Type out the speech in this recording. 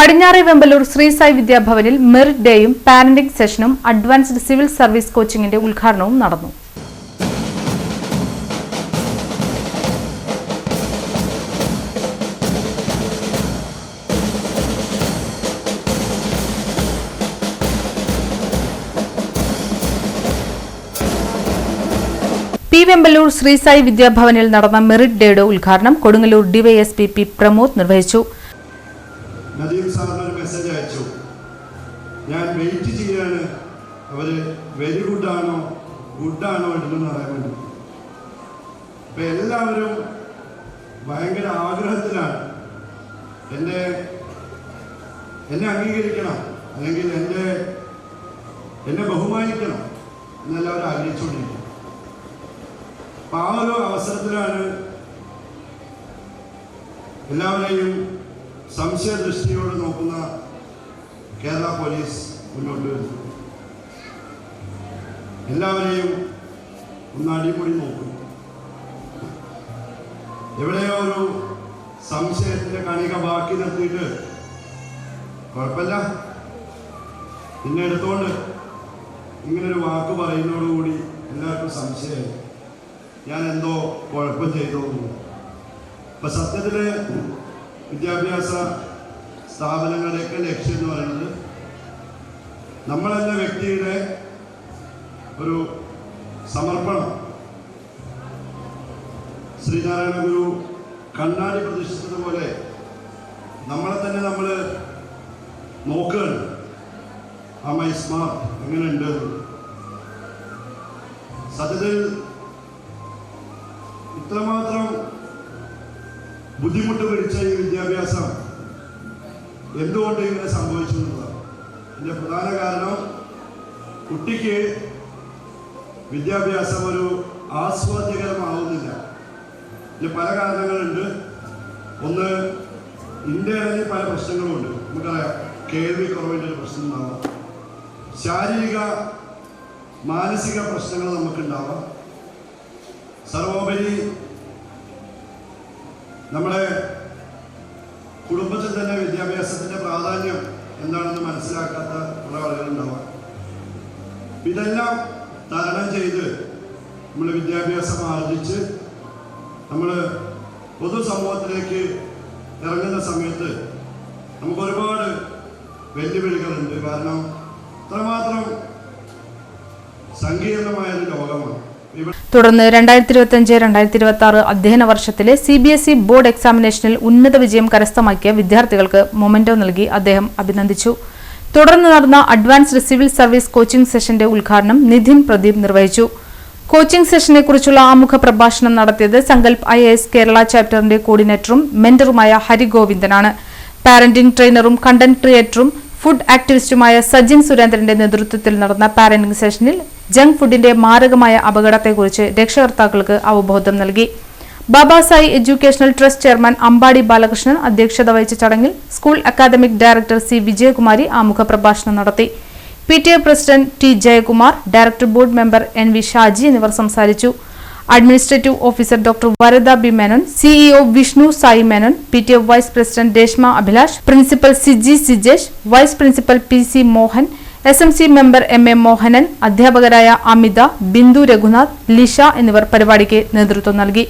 പടിഞ്ഞാറെ വെമ്പലൂർ ശ്രീ സായി വിദ്യാഭവനിൽ മെറിറ്റ് ഡേയും പാരന്റിംഗ് സെഷനും അഡ്വാൻസ്ഡ് സിവിൽ സർവീസ് കോച്ചിങ്ങിന്റെ ഉദ്ഘാടനവും നടന്നു. പി വെമ്പലൂർ ശ്രീ സായി വിദ്യാഭവനിൽ നടന്ന മെറിറ്റ് ഡേയുടെ ഉദ്ഘാടനം കൊടുങ്ങല്ലൂർ ഡിവൈഎസ്പി പി പ്രമോദ് നിർവഹിച്ചു. നദീം സാറിന് ഒരു മെസ്സേജ് അയച്ചു. ഞാൻ വെയിറ്റ് ചെയ്യാണ്, അവർ വെരി ഗുഡാണോ ഗുഡാണോ ഇടുന്നെന്ന് പറയാൻ വേണ്ടി. അപ്പം എല്ലാവരും ഭയങ്കര ആഗ്രഹത്തിലാണ് എന്നെ അംഗീകരിക്കണം, അല്ലെങ്കിൽ എന്നെ ബഹുമാനിക്കണം എന്നെല്ലാവരും ആഗ്രഹിച്ചുകൊണ്ടിരിക്കും. അപ്പം ആ ഒരു അവസരത്തിലാണ് എല്ലാവരെയും സംശയദൃഷ്ടിയോട് നോക്കുന്ന കേരള പോലീസ് മുന്നോട്ട് വരുന്നു. എല്ലാവരെയും ഒന്ന് അടിമുടി നോക്കുന്നു. എവിടെയോ ഒരു സംശയത്തിന്റെ കണിക ബാക്കി നിർത്തിയിട്ട് കുഴപ്പമില്ല പിന്നെ എടുത്തോണ്ട് ഇങ്ങനൊരു വാക്ക് പറയുന്നതോടുകൂടി എല്ലാവർക്കും സംശയമായി ഞാൻ എന്തോ കുഴപ്പം ചെയ്തോ. അപ്പൊ സത്യത്തില് വിദ്യാഭ്യാസ സ്ഥാപനങ്ങളുടെയൊക്കെ ലക്ഷ്യം എന്ന് പറയുന്നത് നമ്മളെന്ന വ്യക്തിയുടെ ഒരു സമർപ്പണം. ശ്രീനാരായണ ഗുരു കണ്ണാടി പ്രതിഷ്ഠിച്ചതുപോലെ നമ്മളെ തന്നെ നമ്മൾ നോക്കുകയാണ്. ആ മൈ സ്മാർട്ട് എങ്ങനെയുണ്ട്. സത്യത്തിൽ ഇത്രമാത്രം ബുദ്ധിമുട്ട് പിടിച്ച ഈ വിദ്യാഭ്യാസം എന്തുകൊണ്ട് ഇങ്ങനെ സംഭവിച്ചു എന്നുള്ളതാണ്. ഇതിൻ്റെ പ്രധാന കാരണം കുട്ടിക്ക് വിദ്യാഭ്യാസം ഒരു ആസ്വാദ്യകരമാവുന്നില്ല. ഇതിന് പല കാരണങ്ങളുണ്ട്. ഒന്ന്, ഇന്ത്യയിൽ പല പ്രശ്നങ്ങളുമുണ്ട്. നമുക്കറിയാം, കേൾവി കുറവിൻ്റെ ഒരു പ്രശ്നം ഉണ്ടാവാം, ശാരീരിക മാനസിക പ്രശ്നങ്ങൾ നമുക്കുണ്ടാവാം. സർവോപരി നമ്മുടെ കുടുംബത്തിൽ തന്നെ വിദ്യാഭ്യാസത്തിന്റെ പ്രാധാന്യം എന്താണെന്ന് മനസ്സിലാക്കാത്ത കുറെ ആളുകളുണ്ടാവാം. ഇതെല്ലാം തരണം ചെയ്ത് നമ്മൾ വിദ്യാഭ്യാസം ആർജിച്ച് നമ്മൾ പൊതുസമൂഹത്തിലേക്ക് ഇറങ്ങുന്ന സമയത്ത് നമുക്ക് ഒരുപാട് വെല്ലുവിളികളുണ്ട്. കാരണം ഇത്രമാത്രം സങ്കീർണമായൊരു ലോകമാണ്. തുടർന്ന് 2025-2026 അധ്യയന വർഷത്തിലെ CBSE ബോർഡ് എക്സാമിനേഷനിൽ ഉന്നത വിജയം കരസ്ഥമാക്കിയ വിദ്യാർത്ഥികൾക്ക് മൊമെന്റോ നൽകി അദ്ദേഹം അഭിനന്ദിച്ചു. തുടർന്ന് നടന്ന അഡ്വാൻസ്ഡ് സിവിൽ സർവീസ് കോച്ചിംഗ് സെഷന്റെ ഉദ്ഘാടനം നിധിൻ പ്രദീപ് നിർവഹിച്ചു. കോച്ചിംഗ് സെഷനെ കുറിച്ചുള്ള ആമുഖ പ്രഭാഷണം നടത്തിയത് സങ്കൽപ് IAS കേരള ചാപ്റ്ററിന്റെ കോർഡിനേറ്ററും മെന്ററുമായ ഹരിഗോവിന്ദനാണ്. പാരന്റിംഗ് ട്രെയിനറും കണ്ടന്റ് ക്രിയേറ്ററും ഫുഡ് ആക്ടിവിസ്റ്റുമായ സജിൻ സുരേന്ദ്രന്റെ നേതൃത്വത്തിൽ നടന്ന പാരന്റിംഗ് സെഷനിൽ ജങ്ക് ഫുഡിന്റെ മാരകമായ അപകടത്തെക്കുറിച്ച് രക്ഷകർത്താക്കൾക്ക് അവബോധം നൽകി. Babasai educational trust chairman Ambadi Balakrishnan അധ്യക്ഷത വഹിച്ച ചടങ്ങിൽ school academic director C Vijayakumari ആമുഖ പ്രഭാഷണം നടത്തി. PTA president T Jayakumar, director board member NV Shaji എന്നിവർ സംസാരിച്ചു. Administrative officer doctor Varada B Menon, CEO Vishnu Sai Menon, PTA vice president Reshma Abhilash, principal Siji Sijesh, vice principal PC Mohan, SMC member MA Mohanan, അധ്യാപകരായ അമിത, ബിന്ദു രഘുനാഥ്, ലിഷ എന്നിവർ പരിപാടിക്ക് നേതൃത്വം നൽകി.